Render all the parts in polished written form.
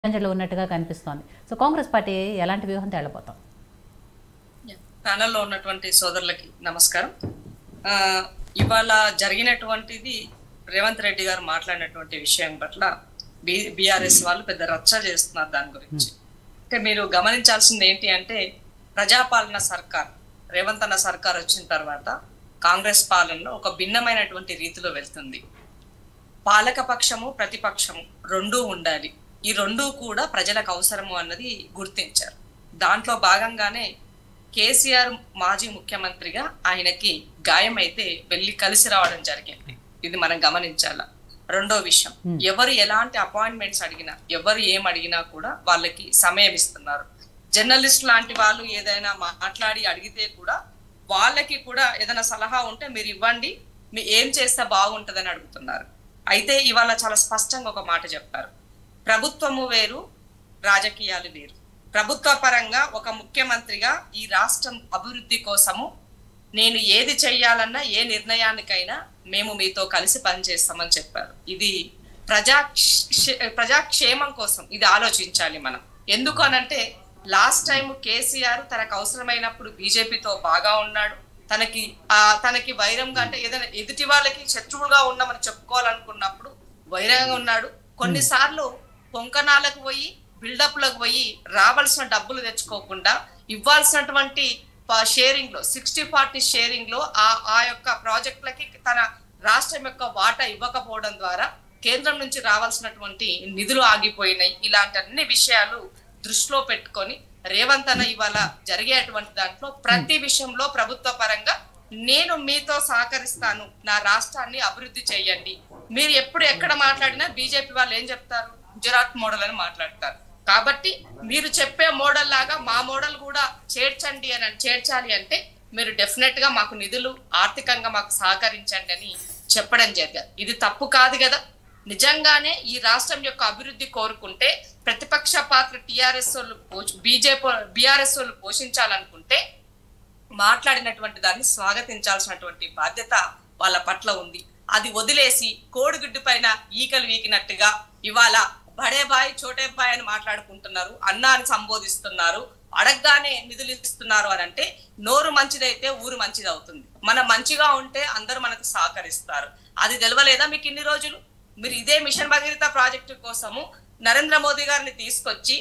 లో ఉన్నట్టుగా కనిపిస్తోంది. సో కాంగ్రెస్ పార్టీ ఎలాంటి వ్యూహం తేలబోతాం? ప్యానెల్లో ఉన్నటువంటి సోదరులకి నమస్కారం. ఇవాళ జరిగినటువంటిది రేవంత్ రెడ్డి గారు మాట్లాడినటువంటి విషయం పట్ల బీఆర్ఎస్ వాళ్ళు పెద్ద రచ్చ చేస్తున్నారు దాని గురించి. అంటే మీరు గమనించాల్సింది ఏంటి అంటే, ప్రజాపాలన సర్కార్ రేవంత్ అన్న సర్కార్ వచ్చిన తర్వాత కాంగ్రెస్ పాలనలో ఒక భిన్నమైనటువంటి రీతిలో వెళ్తుంది. పాలక పక్షము ప్రతిపక్షము రెండూ ఉండాలి. ఈ రెండూ కూడా ప్రజలకు అవసరము అన్నది గుర్తించారు. దాంట్లో భాగంగానే కేసీఆర్ మాజీ ముఖ్యమంత్రిగా ఆయనకి గాయమైతే వెళ్ళి కలిసి రావడం జరిగింది. ఇది మనం గమనించాల. రెండో విషయం, ఎవరు ఎలాంటి అపాయింట్మెంట్స్ అడిగినా, ఎవరు ఏం అడిగినా కూడా వాళ్ళకి సమయం ఇస్తున్నారు. జర్నలిస్ట్ లాంటి వాళ్ళు ఏదైనా మాట్లాడి అడిగితే కూడా వాళ్ళకి కూడా ఏదైనా సలహా ఉంటే మీరు ఇవ్వండి, మీ ఏం చేస్తే బాగుంటుందని అడుగుతున్నారు. అయితే ఇవాళ చాలా స్పష్టంగా ఒక మాట చెప్పారు, ప్రభుత్వము వేరు, రాజకీయాలు వేరు. ప్రభుత్వ పరంగా ఒక ముఖ్యమంత్రిగా ఈ రాష్ట్రం అభివృద్ధి కోసము నేను ఏది చెయ్యాలన్నా, ఏ నిర్ణయానికైనా మేము మీతో కలిసి పనిచేస్తామని చెప్పారు. ఇది ప్రజాక్షేమం కోసం ఇది ఆలోచించాలి మనం. ఎందుకు అనంటే, లాస్ట్ టైం కేసీఆర్ తనకు అవసరమైనప్పుడు బీజేపీతో బాగా ఉన్నాడు. తనకి వైరంగా, అంటే ఏదైనా ఎదుటి వాళ్ళకి శత్రువులుగా ఉన్నామని చెప్పుకోవాలనుకున్నప్పుడు వైరంగా ఉన్నాడు. కొన్నిసార్లు పొంకనాలకు పోయి, బిల్డప్లకు పోయి రావాల్సిన డబ్బులు తెచ్చుకోకుండా ఇవ్వాల్సినటువంటి షేరింగ్ లో 60-40 షేరింగ్ లో ఆ యొక్క ప్రాజెక్టులకి తన రాష్ట్రం యొక్క వాటా ఇవ్వకపోవడం ద్వారా కేంద్రం నుంచి రావాల్సినటువంటి నిధులు ఆగిపోయినాయి. ఇలాంటి అన్ని విషయాలు దృష్టిలో పెట్టుకొని రేవంత్ అన్న ఇవాళ జరిగేటువంటి దాంట్లో ప్రతి విషయంలో ప్రభుత్వ పరంగా నేను మీతో సహకరిస్తాను, నా రాష్ట్రాన్ని అభివృద్ధి చేయండి. మీరు ఎప్పుడు ఎక్కడ మాట్లాడినా బీజేపీ వాళ్ళు ఏం చెప్తారు, గుజరాత్ మోడల్ అని మాట్లాడతారు. కాబట్టి మీరు చెప్పే మోడల్ లాగా మా మోడల్ కూడా చేర్చాలి అంటే మీరు డెఫినెట్ గా మాకు నిధులు, ఆర్థికంగా మాకు సహకరించండి అని చెప్పడం జరిగింది. ఇది తప్పు కాదు కదా. నిజంగానే ఈ రాష్ట్రం యొక్క అభివృద్ధి కోరుకుంటే ప్రతిపక్ష పాత్ర టీఆర్ఎస్ వాళ్ళు బీఆర్ఎస్ వాళ్ళు పోషించాలనుకుంటే మాట్లాడినటువంటి దాన్ని స్వాగతించాల్సినటువంటి బాధ్యత వాళ్ళ పట్ల ఉంది. అది వదిలేసి కోడిగుడ్డు పైన ఈకలు వీకినట్టుగా ఇవాళ బడే బాయ్ చోటే బాయ్ అని మాట్లాడుకుంటున్నారు, అన్న అని సంబోధిస్తున్నారు, అడగగానే నిధులు ఇస్తున్నారు అని అంటే నోరు మంచిదైతే ఊరు మంచిది అవుతుంది. మనం మంచిగా ఉంటే అందరూ మనకు సహకరిస్తారు. అది తెలవలేదా మీకు ఇన్ని రోజులు? మీరు ఇదే మిషన్ భగీరథ ప్రాజెక్టు కోసము నరేంద్ర మోదీ గారిని తీసుకొచ్చి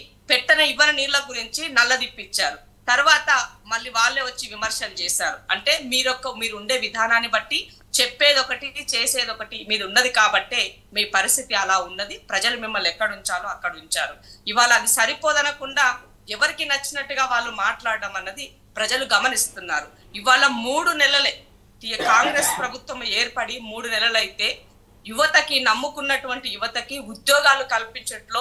ఇవ్వని నీళ్ల గురించి నల్లదిప్పించారు. తర్వాత మళ్ళీ వాళ్ళే వచ్చి విమర్శలు చేశారు. అంటే మీరు ఉండే విధానాన్ని బట్టి చెప్పేదొకటి చేసేదొకటి మీరు ఉన్నది కాబట్టే మీ పరిస్థితి అలా ఉన్నది. ప్రజలు మిమ్మల్ని ఎక్కడ ఉంచాలో అక్కడ ఉంచారు. ఇవాళ అది సరిపోదనకుండా ఎవరికి నచ్చినట్టుగా వాళ్ళు మాట్లాడడం అన్నది ప్రజలు గమనిస్తున్నారు. ఇవాళ 3 నెలలే కాంగ్రెస్ ప్రభుత్వం ఏర్పడి 3 నెలలైతే యువతకి, నమ్ముకున్నటువంటి యువతకి ఉద్యోగాలు కల్పించట్లో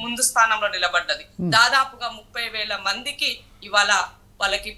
ముందు స్థానంలో నిలబడ్డది. దాదాపుగా 30,000 మందికి ఇవాళ వాళ్ళకి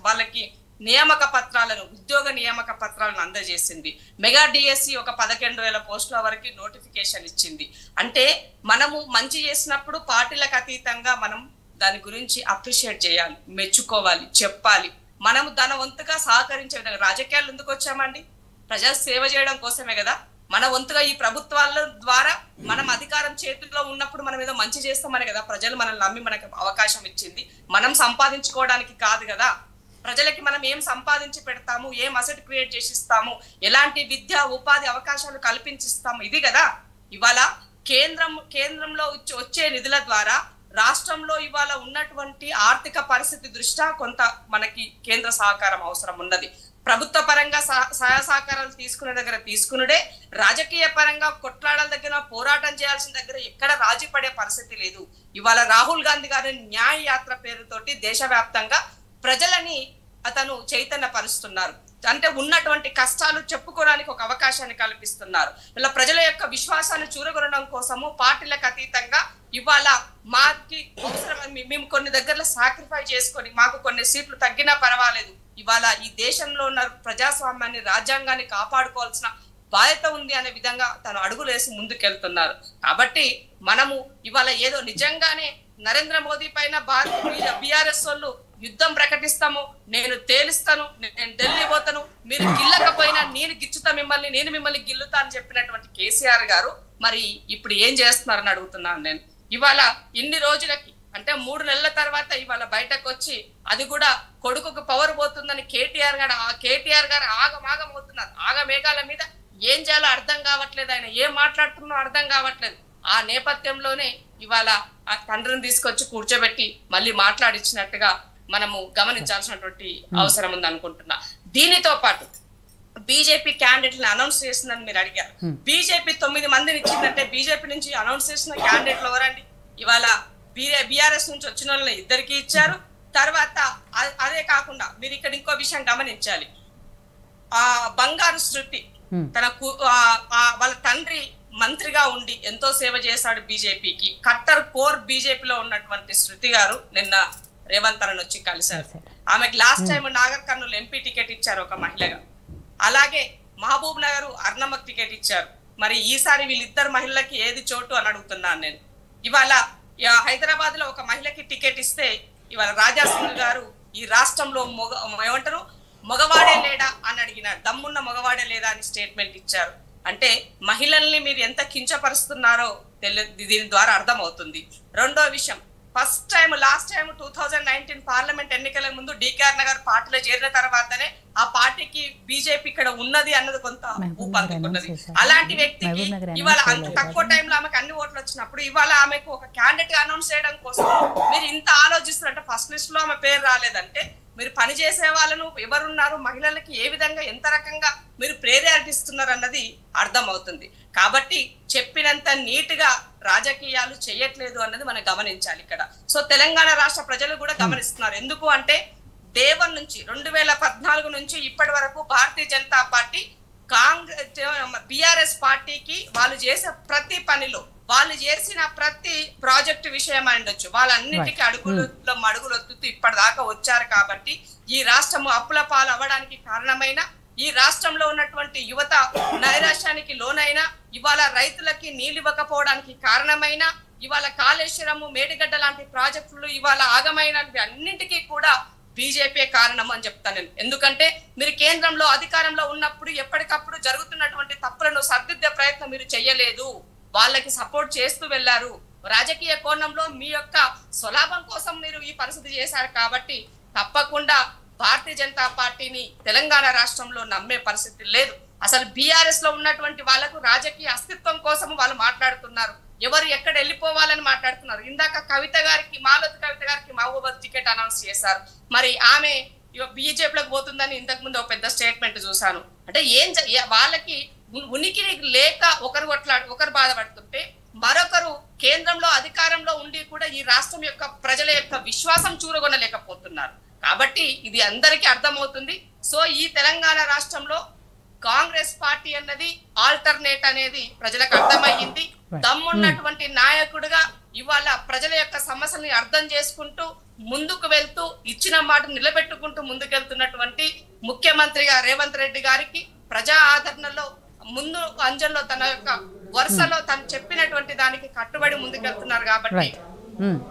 వాళ్ళకి నియామక పత్రాలను, ఉద్యోగ నియామక పత్రాలను అందజేసింది. మెగా డిఎస్సి ఒక 11,000 పోస్టుల వరకు నోటిఫికేషన్ ఇచ్చింది. అంటే మనము మంచి చేసినప్పుడు పార్టీలకు అతీతంగా మనం దాని గురించి అప్రిషియేట్ చేయాలి, మెచ్చుకోవాలి, చెప్పాలి. మనము దాని వంతుగా సహకరించే విధంగా రాజకీయాలు ఎందుకు వచ్చామండి? ప్రజా సేవ చేయడం కోసమే కదా. మన వంతుగా ఈ ప్రభుత్వాల ద్వారా మనం అధికారం చేతుల్లో ఉన్నప్పుడు మనం ఏదో మంచి చేస్తామని కదా ప్రజలు మనల్ని నమ్మి మనకు అవకాశం ఇచ్చింది. మనం సంపాదించుకోవడానికి కాదు కదా. ప్రజలకి మనం ఏం సంపాదించి పెడతాము, ఏం అసెట్ క్రియేట్ చేసి ఇస్తాము, ఎలాంటి విద్యా ఉపాధి అవకాశాలు కల్పించిస్తాము, ఇది కదా. ఇవాళ కేంద్రంలో వచ్చే నిధుల ద్వారా రాష్ట్రంలో ఇవాళ ఉన్నటువంటి ఆర్థిక పరిస్థితి దృష్ట్యా కొంత మనకి కేంద్ర సహకారం అవసరం ఉన్నది. ప్రభుత్వ పరంగా సహాయ సహకారాలు తీసుకునే దగ్గర తీసుకునుడే, రాజకీయ పరంగా కొట్లాడాల దగ్గర, పోరాటం చేయాల్సిన దగ్గర ఎక్కడ రాజీ పడే పరిస్థితి లేదు. ఇవాళ రాహుల్ గాంధీ గారి న్యాయ యాత్ర పేరుతోటి దేశవ్యాప్తంగా ప్రజలని అతను చైతన్య పరుస్తున్నారు. అంటే ఉన్నటువంటి కష్టాలు చెప్పుకోవడానికి ఒక అవకాశాన్ని కల్పిస్తున్నారు. ఇలా ప్రజల యొక్క విశ్వాసాన్ని చూరగొనడం కోసము పార్టీలకు అతీతంగా ఇవాళ మాకి మేము కొన్ని దగ్గరలో సాక్రిఫైస్ చేసుకొని మాకు కొన్ని సీట్లు తగ్గినా పర్వాలేదు, ఇవాళ ఈ దేశంలో ఉన్న ప్రజాస్వామ్యాన్ని, రాజ్యాంగాన్ని కాపాడుకోవాల్సిన బాధ్యత ఉంది అనే విధంగా తను అడుగులేసి ముందుకెళ్తున్నారు. కాబట్టి మనము ఇవాళ ఏదో నిజంగానే నరేంద్ర మోదీ పైన బీఆర్ఎస్ వాళ్ళు యుద్ధం ప్రకటిస్తాము, నేను తేలిస్తాను, నేను ఢిల్లీ పోతాను, మీరు గిల్లకపోయినా నేను గిచ్చుతా నేను మిమ్మల్ని గిల్లుతా అని చెప్పినటువంటి కేసీఆర్ గారు మరి ఇప్పుడు ఏం చేస్తున్నారని అడుగుతున్నాను నేను. ఇవాళ ఇన్ని రోజులకి అంటే 3 నెలల తర్వాత ఇవాళ బయటకు వచ్చి అది కూడా కొడుకుకు పవర్ పోతుందని కేటీఆర్ గారు ఆగమాగం అవుతున్నారు. ఆగమేఘాల మీద ఏం చేయాలో అర్థం కావట్లేదు, ఆయన ఏం మాట్లాడుతున్నో అర్థం కావట్లేదు. ఆ నేపథ్యంలోనే ఇవాళ ఆ తండ్రిని తీసుకొచ్చి కూర్చోబెట్టి మళ్ళీ మాట్లాడించినట్టుగా మనము గమనించాల్సినటువంటి అవసరం ఉంది అనుకుంటున్నా. దీనితో పాటు బీజేపీ క్యాండిడేట్లను అనౌన్స్ చేసిందని మీరు అడిగారు. బీజేపీ 9 మందిని ఇచ్చిందంటే బీజేపీ నుంచి అనౌన్స్ చేసిన క్యాండిడేట్లు ఎవరండి? ఇవాళ బీఆర్ఎస్ నుంచి వచ్చిన వాళ్ళని 2కి ఇచ్చారు. తర్వాత అదే కాకుండా మీరు ఇక్కడ ఇంకో విషయం గమనించాలి. ఆ బంగారు శృతి తనకు వాళ్ళ తండ్రి మంత్రిగా ఉండి ఎంతో సేవ చేశాడు బీజేపీకి. కట్టర్ కోర్ బీజేపీలో ఉన్నటువంటి శృతి గారు నిన్న రేవంత్ అన్న వచ్చి కలిశారు. ఆమెకి last time Nagar Kurnool MP ticket ఇచ్చారు ఒక మహిళగా. అలాగే మహబూబ్ నగర్ అర్నమ్మకు టికెట్ ఇచ్చారు. మరి ఈసారి వీళ్ళిద్దరు మహిళలకి ఏది చోటు అని అడుగుతున్నాను నేను. ఇవాళ హైదరాబాద్ లో ఒక మహిళకి టికెట్ ఇస్తే ఇవాళ రాజాసింగ్ గారు ఈ రాష్ట్రంలో ఏమంటారు మగవాడే లేడా అని అడిగినారు. దమ్మున్న మగవాడే లేదా అని స్టేట్మెంట్ ఇచ్చారు. అంటే మహిళల్ని మీరు ఎంత కించపరుస్తున్నారో దీని ద్వారా అర్థమవుతుంది. రెండో విషయం, first time last time 2019 parliament ఎన్నికల ముందు డీకేఆర్ నగర్ పార్టీలో చేరిన తర్వాతనే ఆ పార్టీకి బీజేపీ ఇక్కడ ఉన్నది అన్నది కొంత ఊపందుకున్నది. అలాంటి వ్యక్తికి ఇవాళ అంత తక్కువ టైంలో ఆమెకు అన్ని ఓట్లు వచ్చినప్పుడు ఇవాళ ఆమెకు ఒక క్యాండిడేట్ అనౌన్స్ చేయడం కోసం మీరు ఇంత ఆలోచిస్తున్నారంటే ఫస్ట్ లిస్ట్ లో ఆమె పేరు రాలేదంటే మీరు పని చేసే వాళ్ళను ఎవరున్నారు, మహిళలకి ఏ విధంగా ఎంత రకంగా మీరు ప్రేరేపిస్తున్నారు అన్నది అర్థమవుతుంది. కాబట్టి చెప్పినంత నీట్ గా రాజకీయాలు చేయట్లేదు అన్నది మనం గమనించాలి ఇక్కడ. సో తెలంగాణ రాష్ట్ర ప్రజలు కూడా గమనిస్తున్నారు. ఎందుకు అంటే దేవన్ నుంచి 2014 నుంచి ఇప్పటి వరకు భారతీయ జనతా పార్టీ బీఆర్ఎస్ పార్టీకి వాళ్ళు చేసే ప్రతి పనిలో వాళ్ళు చేసిన ప్రతి ప్రాజెక్టు విషయం ఉండొచ్చు వాళ్ళన్నిటికీ అడుగులు ఒత్తుతూ ఇప్పటిదాకా వచ్చారు. కాబట్టి ఈ రాష్ట్రము అప్పుల పాలు అవ్వడానికి కారణమైన, ఈ రాష్ట్రంలో ఉన్నటువంటి యువత నైరాశ్యానికి లోనైనా, ఇవాళ రైతులకి నీళ్లు ఇవ్వకపోవడానికి కారణమైన, ఇవాళ కాళేశ్వరము మేడిగడ్డ లాంటి ప్రాజెక్టులు ఇవాళ ఆగమైనవి అన్నింటికీ కూడా బీజేపీ కారణం అని చెప్తాను నేను. ఎందుకంటే మీరు కేంద్రంలో అధికారంలో ఉన్నప్పుడు ఎప్పటికప్పుడు జరుగుతున్నటువంటి తప్పులను సరిదిద్దే ప్రయత్నం మీరు చెయ్యలేదు, వాళ్ళకి సపోర్ట్ చేస్తూ వెళ్లారు. రాజకీయ కోణంలో మీ యొక్క స్వలాభం కోసం మీరు ఈ పరిస్థితి చేశారు. కాబట్టి తప్పకుండా భారతీయ జనతా పార్టీని తెలంగాణ రాష్ట్రంలో నమ్మే పరిస్థితి లేదు. అసలు బీఆర్ఎస్ లో ఉన్నటువంటి వాళ్ళకు రాజకీయ అస్తిత్వం కోసం వాళ్ళు మాట్లాడుతున్నారు, ఎవరు ఎక్కడ వెళ్ళిపోవాలని మాట్లాడుతున్నారు. ఇందాక కవిత గారికి మాలోత్ కవిత గారికి మహబూబాబాద్ టికెట్ అనౌన్స్ చేశారు. మరి ఆమె బీజేపీలోకి పోతుందని ఇంతకు ముందు ఒక పెద్ద స్టేట్మెంట్ చూశాను. అంటే వాళ్ళకి ఉనికి లేక ఒకరు బాధపడుతుంటే మరొకరు కేంద్రంలో అధికారంలో ఉండి కూడా ఈ రాష్ట్రం యొక్క ప్రజల యొక్క విశ్వాసం చూరగొనలేకపోతున్నారు. కాబట్టి ఇది అందరికీ అర్థమవుతుంది. సో ఈ తెలంగాణ రాష్ట్రంలో కాంగ్రెస్ పార్టీ అన్నది ఆల్టర్నేట్ అనేది ప్రజలకు అర్థమయ్యింది. దమ్మున్నటువంటి నాయకుడిగా ఇవాళ ప్రజల యొక్క సమస్యల్ని అర్థం చేసుకుంటూ ముందుకు వెళ్తూ ఇచ్చిన మాట నిలబెట్టుకుంటూ ముందుకెళ్తున్నటువంటి ముఖ్యమంత్రిగా రేవంత్ రెడ్డి గారికి ప్రజా ఆదరణలో ముందు అంజంలో తన యొక్క వరుసలో తను చెప్పినటువంటి దానికి కట్టుబడి ముందుకెళ్తున్నారు. కాబట్టి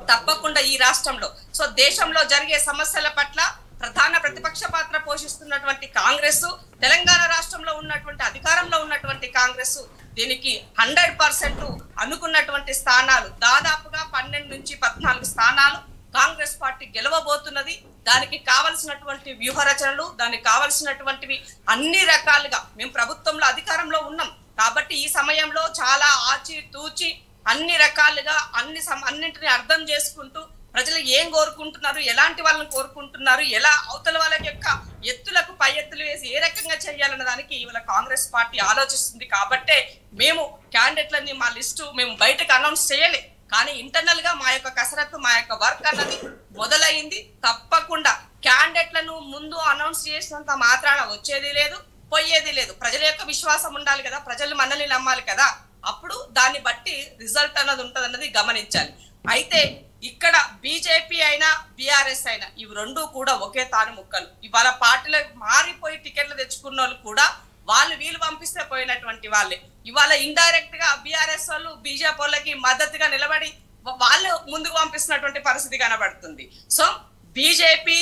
తప్పకుండా ఈ రాష్ట్రంలో సో దేశంలో జరిగే సమస్యల పట్ల ప్రధాన ప్రతిపక్ష పాత్ర పోషిస్తున్నటువంటి కాంగ్రెస్, తెలంగాణ రాష్ట్రంలో ఉన్నటువంటి అధికారంలో ఉన్నటువంటి కాంగ్రెస్ దీనికి 100% అనుకున్నటువంటి స్థానాలు దాదాపుగా 12 నుంచి 14 స్థానాలు కాంగ్రెస్ పార్టీ గెలవబోతున్నది. దానికి కావలసినటువంటి వ్యూహ రచనలు, దానికి కావలసినటువంటివి అన్ని రకాలుగా మేము ప్రభుత్వంలో అధికారంలో ఉన్నాం కాబట్టి ఈ సమయంలో చాలా ఆచి తూచి అన్ని రకాలుగా అన్నింటిని అర్థం చేసుకుంటూ ప్రజలు ఏం కోరుకుంటున్నారు, ఎలాంటి వాళ్ళని కోరుకుంటున్నారు, ఎలా అవతల వాళ్ళ యొక్క ఎత్తులకు పై ఎత్తులు వేసి ఏ రకంగా చేయాలన్న దానికి ఇవాళ కాంగ్రెస్ పార్టీ ఆలోచిస్తుంది. కాబట్టే మేము క్యాండిడేట్లని మా లిస్టు మేము బయటకు అనౌన్స్ చేయలే, కానీ ఇంటర్నల్ గా మా యొక్క కసరత్తు మా యొక్క వర్క్ అన్నది మొదలైంది. తప్పకుండా క్యాండిడేట్లను ముందు అనౌన్స్ చేసినంత మాత్రాన వచ్చేది లేదు, పోయేది లేదు. ప్రజల యొక్క విశ్వాసం ఉండాలి కదా, ప్రజలు మనల్ని నమ్మాలి కదా, అప్పుడు దాన్ని బట్టి రిజల్ట్ అన్నది ఉంటది అన్నది గమనించాలి. అయితే ఇక్కడ బీజేపీ అయినా బీఆర్ఎస్ అయినా ఇవి రెండు కూడా ఒకే తాను ముక్కలు. ఇవాళ పార్టీలో మారిపోయి టికెట్లు తెచ్చుకున్న వాళ్ళు కూడా వీళ్ళు పంపిస్తే పోయినటువంటి వాళ్ళే. ఇవాళ ఇండైరెక్ట్ గా బీఆర్ఎస్ వాళ్ళు బీజేపీ వాళ్ళకి మద్దతుగా నిలబడి వాళ్ళు ముందుకు పంపిస్తున్నటువంటి పరిస్థితి కనబడుతుంది. సో బీజేపీ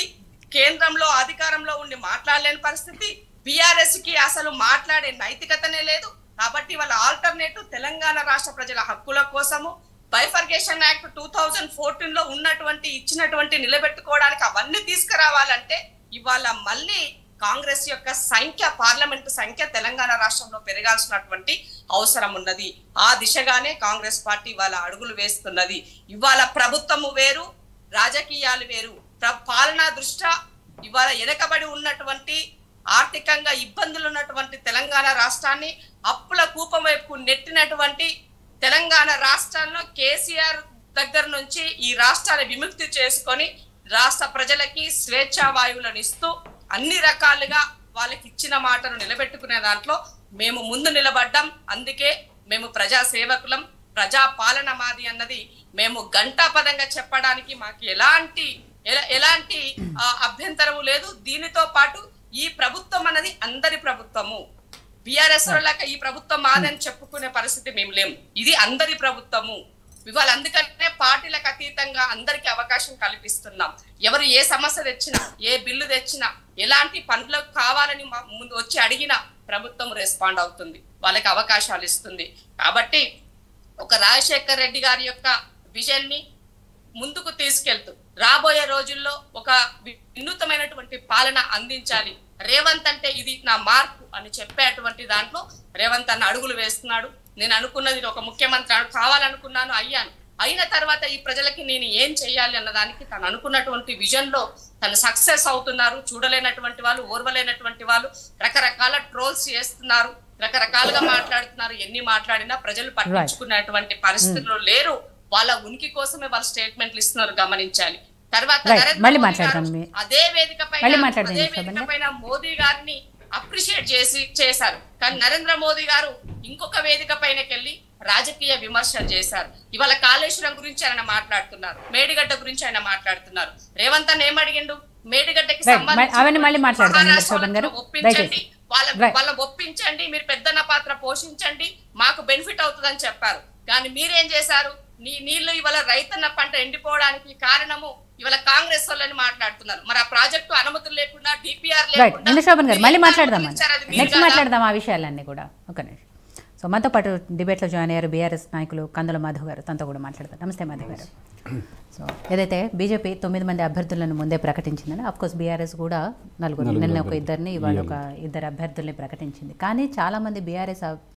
కేంద్రంలో అధికారంలో ఉండి మాట్లాడలేని పరిస్థితి, బీఆర్ఎస్ కి అసలు మాట్లాడే నైతికతనే లేదు. కాబట్టి వాళ్ళ ఆల్టర్నేటివ్ తెలంగాణ రాష్ట్ర ప్రజల హక్కుల కోసము బైఫర్గేషన్ యాక్ట్ 2014 లో ఉన్నటువంటి ఇచ్చినటువంటి నిలబెట్టుకోవడానికి అవన్నీ తీసుకురావాలంటే ఇవాళ మళ్ళీ కాంగ్రెస్ యొక్క సంఖ్య, పార్లమెంటు సంఖ్య తెలంగాణ రాష్ట్రంలో పెరగాల్సినటువంటి అవసరం ఉన్నది. ఆ దిశగానే కాంగ్రెస్ పార్టీ ఇవాళ అడుగులు వేస్తున్నది. ఇవాళ ప్రభుత్వము వేరు, రాజకీయాలు వేరు. పాలనా దృష్ట్యా ఇవాళ వెనకబడి ఉన్నటువంటి, ఆర్థికంగా ఇబ్బందులు ఉన్నటువంటి తెలంగాణ రాష్ట్రాన్ని అప్పుల కూపం వైపు నెట్టినటువంటి తెలంగాణ రాష్ట్రంలో కేసీఆర్ దగ్గర నుంచి ఈ రాష్ట్రాన్ని విముక్తి చేసుకొని రాష్ట్ర ప్రజలకి స్వేచ్ఛా వాయువులను ఇస్తూ అన్ని రకాలుగా వాళ్ళకి ఇచ్చిన మాటను నిలబెట్టుకునే దాంట్లో మేము ముందు నిలబడ్డాం. అందుకే మేము ప్రజా సేవకులం, ప్రజా పాలన మాది అన్నది మేము గంటాపదంగా చెప్పడానికి మాకు ఎలాంటి అభ్యంతరము లేదు. దీనితో పాటు ఈ ప్రభుత్వం అన్నది అందరి ప్రభుత్వము. బీఆర్ఎస్ వాళ్ళకి ఈ ప్రభుత్వం మాదని చెప్పుకునే పరిస్థితి మేము లేము. ఇది అందరి ప్రభుత్వము. ఇవాళ అందుకనే పార్టీలకు అతీతంగా అందరికి అవకాశం కల్పిస్తున్నాం. ఎవరు ఏ సమస్య తెచ్చినా, ఏ బిల్లు తెచ్చినా, ఎలాంటి పనులకు కావాలని ముందు వచ్చి అడిగినా ప్రభుత్వం రెస్పాండ్ అవుతుంది, వాళ్ళకి అవకాశాలు ఇస్తుంది. కాబట్టి ఒక రాజశేఖర్ రెడ్డి గారి యొక్క విజన్ ని ముందుకు తీసుకెళ్తూ రాబోయే రోజుల్లో ఒక వినూతమైనటువంటి పాలన అందించాలి. రేవంత్ అంటే ఇది నా మార్పు అని చెప్పేటువంటి దాంట్లో రేవంత్ అన్న అడుగులు వేస్తున్నాడు. నేను అనుకున్నది ఒక ముఖ్యమంత్రి కావాలనుకున్నాను, అయ్యాను. అయిన తర్వాత ఈ ప్రజలకి నేను ఏం చెయ్యాలి అన్నదానికి తను అనుకున్నటువంటి విజన్ లో తను సక్సెస్ అవుతున్నారు. చూడలేనటువంటి వాళ్ళు, ఓర్వలేనటువంటి వాళ్ళు రకరకాల ట్రోల్స్ చేస్తున్నారు, రకరకాలుగా మాట్లాడుతున్నారు. ఎన్ని మాట్లాడినా ప్రజలు పట్టించుకున్నటువంటి పరిస్థితుల్లో లేరు. వాళ్ళ ఉనికి కోసమే వాళ్ళు స్టేట్మెంట్లు ఇస్తున్నారు, గమనించాలి. తర్వాత అదే వేదిక పైన మోదీ గారిని అప్రిషియేట్ చేశారు. కానీ నరేంద్ర మోదీ గారు ఇంకొక వేదిక పైనకి వెళ్ళి రాజకీయ విమర్శలు చేశారు. ఇవాళ కాళేశ్వరం గురించి ఆయన మాట్లాడుతున్నారు, మేడిగడ్డ గురించి ఆయన మాట్లాడుతున్నారు. రేవంత్ అన్న ఏమడిగిండు? మేడిగడ్డకి ఒప్పించండి, వాళ్ళ ఒప్పించండి, మీరు పెద్దన్న పాత్ర పోషించండి, మాకు బెనిఫిట్ అవుతుందని చెప్పారు. కానీ మీరేం చేశారు? నీళ్లు ఇవాళ రైతన్న పంట ఎండిపోవడానికి కారణము ఇవాళ కాంగ్రెస్ వాళ్ళని మాట్లాడుతున్నారు. మరి ఆ ప్రాజెక్టు అనుమతులు లేకుండా, డిపిఆర్ లేకుండా మాట్లాడదాం ఆ విషయాలన్నీ కూడా. ఒక నిమిషం. సో మనతో పాటు డిబేట్లో జాయిన్ అయ్యారు బీఆర్ఎస్ నాయకులు కందుల మాధవ్ గారు. తనతో కూడా మాట్లాడతారు. నమస్తే మాధవ్ గారు. సో ఏదైతే బీజేపీ 9 మంది అభ్యర్థులను ముందే ప్రకటించిందని, అఫ్కోర్స్ బీఆర్ఎస్ కూడా నలుగురు, నిన్న ఒక ఇద్దరిని, ఇవాళ ఒక ఇద్దరు అభ్యర్థుల్ని ప్రకటించింది. కానీ చాలామంది బీఆర్ఎస్